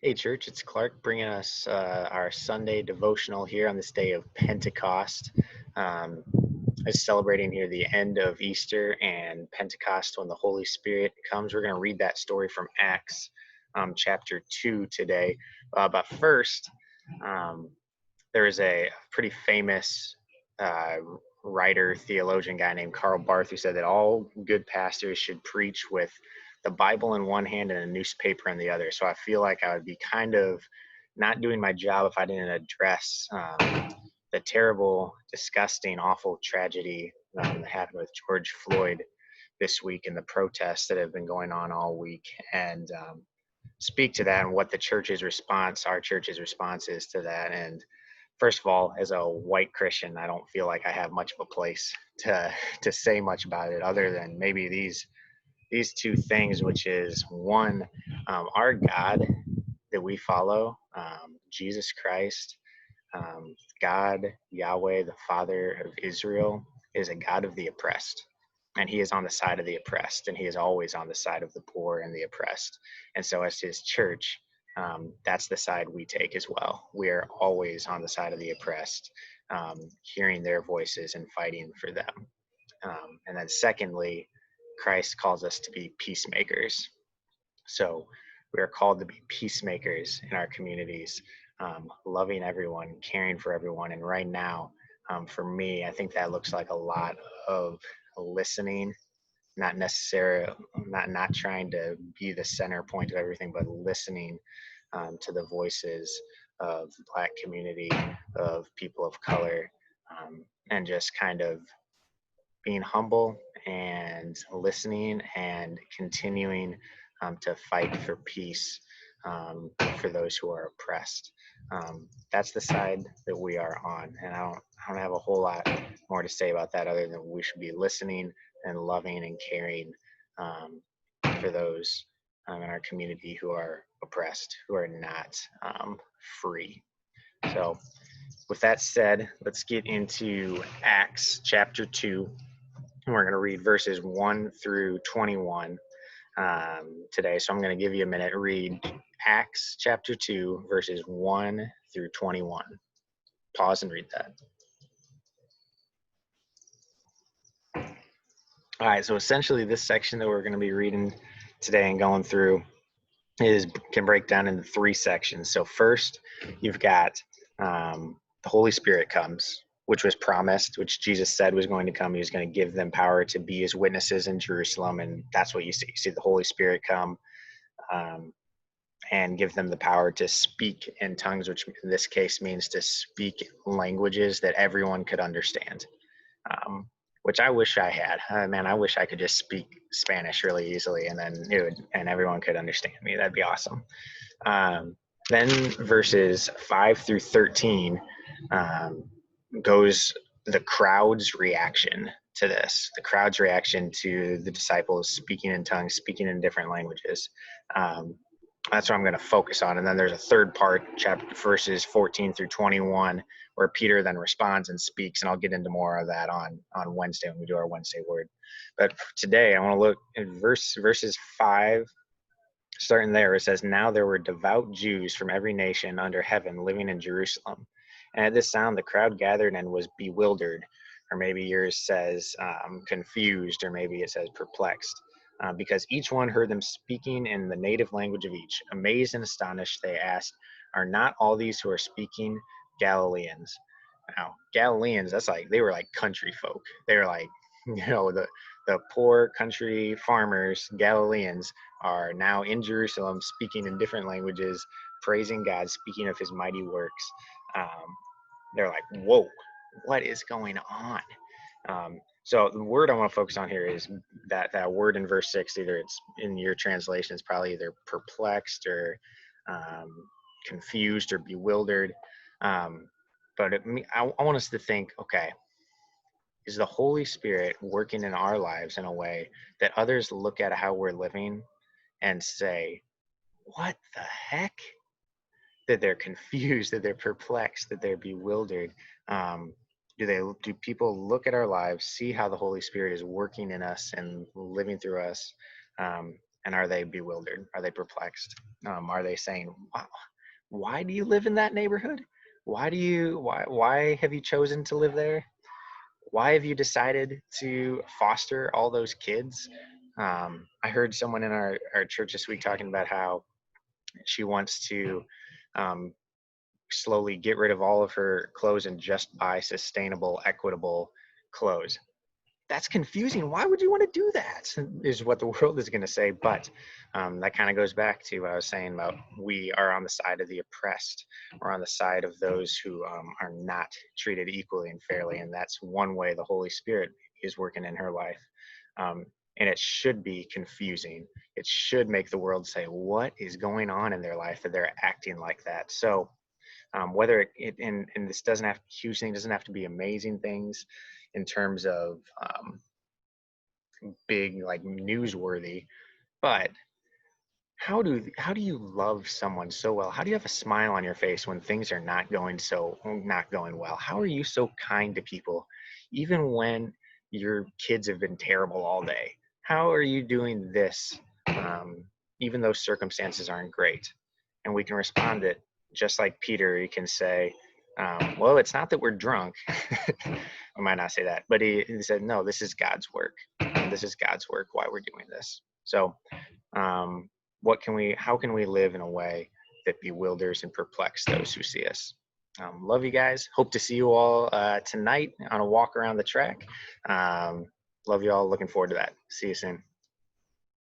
Hey, church, it's Clark bringing us our Sunday devotional here on this day of Pentecost. Um, is celebrating here the end of Easter and Pentecost when the Holy Spirit comes. We're going to read that story from Acts chapter 2 today. But first, um, there is a pretty famous uh, writer, theologian guy named Karl Barth who said that all good pastors should preach with the Bible in one hand and a newspaper in the other. So I feel like I would be kind of not doing my job if I didn't address the terrible, disgusting, awful tragedy that happened with George Floyd this week and the protests that have been going on all week, and speak to that and what the church's response, our church's response is to that. And first of all, as a white Christian, I don't feel like I have much of a place to say much about it, other than maybe these two things, which is one, our God that we follow, Jesus Christ, God, Yahweh, the Father of Israel, is a God of the oppressed. And he is on the side of the oppressed, and he is always on the side of the poor and the oppressed. And so, as his church, that's the side we take as well. We are always on the side of the oppressed, hearing their voices and fighting for them. And then, secondly, Christ calls us to be peacemakers. So we are called to be peacemakers in our communities, loving everyone, caring for everyone. And right now, for me, I think that looks like a lot of listening, not necessarily not trying to be the center point of everything, but listening to the voices of the Black community, of people of color, and just kind of being humble and listening and continuing to fight for peace for those who are oppressed. That's the side that we are on, and I don't have a whole lot more to say about that other than we should be listening and loving and caring um, for those in our community who are oppressed, who are not free. So, with that said, let's get into Acts chapter 2. We're going to read verses 1 through 21 today. So I'm going to give you a minute. Read Acts chapter 2, verses 1 through 21. Pause and read that. All right, so essentially this section that we're going to be reading today and going through can break down into three sections. So first, you've got the Holy Spirit comes, which was promised, which Jesus said was going to come. He was going to give them power to be his witnesses in Jerusalem, and that's what you see. You see the Holy Spirit come and give them the power to speak in tongues, which in this case means to speak languages that everyone could understand. Which I wish I had. Man, I wish I could just speak Spanish really easily, and then and everyone could understand me. That'd be awesome. Then verses 5 through 13 goes the crowd's reaction to this. The crowd's reaction to the disciples speaking in tongues, speaking in different languages. That's what I'm going to focus on. And then there's a third part, chapter verses 14 through 21, where Peter then responds and speaks. And I'll get into more of that on Wednesday when we do our Wednesday word. But today I want to look at verses 5, starting there. It says, "Now there were devout Jews from every nation under heaven living in Jerusalem. And at this sound, the crowd gathered and was bewildered." Or maybe yours says confused, or maybe it says perplexed. Because each one heard them speaking in the native language of each. Amazed and astonished, they asked, "Are not all these who are speaking Galileans?" Now, Galileans, that's like, they were like country folk. They were like, the poor country farmers, Galileans, are now in Jerusalem speaking in different languages, praising God, speaking of his mighty works. They're like, whoa, what is going on? So the word I want to focus on here is that word in verse 6. Either it's in your translation, it's probably either perplexed or confused or bewildered. But I want us to think, okay, is the Holy Spirit working in our lives in a way that others look at how we're living and say, what the heck? That they're confused, that they're perplexed, that they're bewildered. Do people look at our lives, see how the Holy Spirit is working in us and living through us, And are they bewildered? Are they perplexed? Are they saying, wow, why do you live in that neighborhood? Why have you chosen to live there? Why have you decided to foster all those kids? I heard someone in our church this week talking about how she wants to um, slowly get rid of all of her clothes and just buy sustainable, equitable clothes. That's confusing. Why would you want to do that? Is what the world is going to say. But that kind of goes back to what I was saying about we are on the side of the oppressed. We're on the side of those who are not treated equally and fairly. And that's one way the Holy Spirit is working in her life. Um, and it should be confusing. It should make the world say, what is going on in their life that they're acting like that? So whether and this doesn't have huge thing, doesn't have to be amazing things in terms of big like newsworthy, but how do you love someone so well? How do you have a smile on your face when things are not going well? How are you so kind to people even when your kids have been terrible all day? How are you doing this even though circumstances aren't great? And we can respond it just like Peter. He can say, well, it's not that we're drunk. I might not say that, but he said, no, this is God's work. This is God's work, why we're doing this. So um, how can we live in a way that bewilders and perplexes those who see us? Love you guys. Hope to see you all tonight on a walk around the track. Love you all. Looking forward to that. See you soon.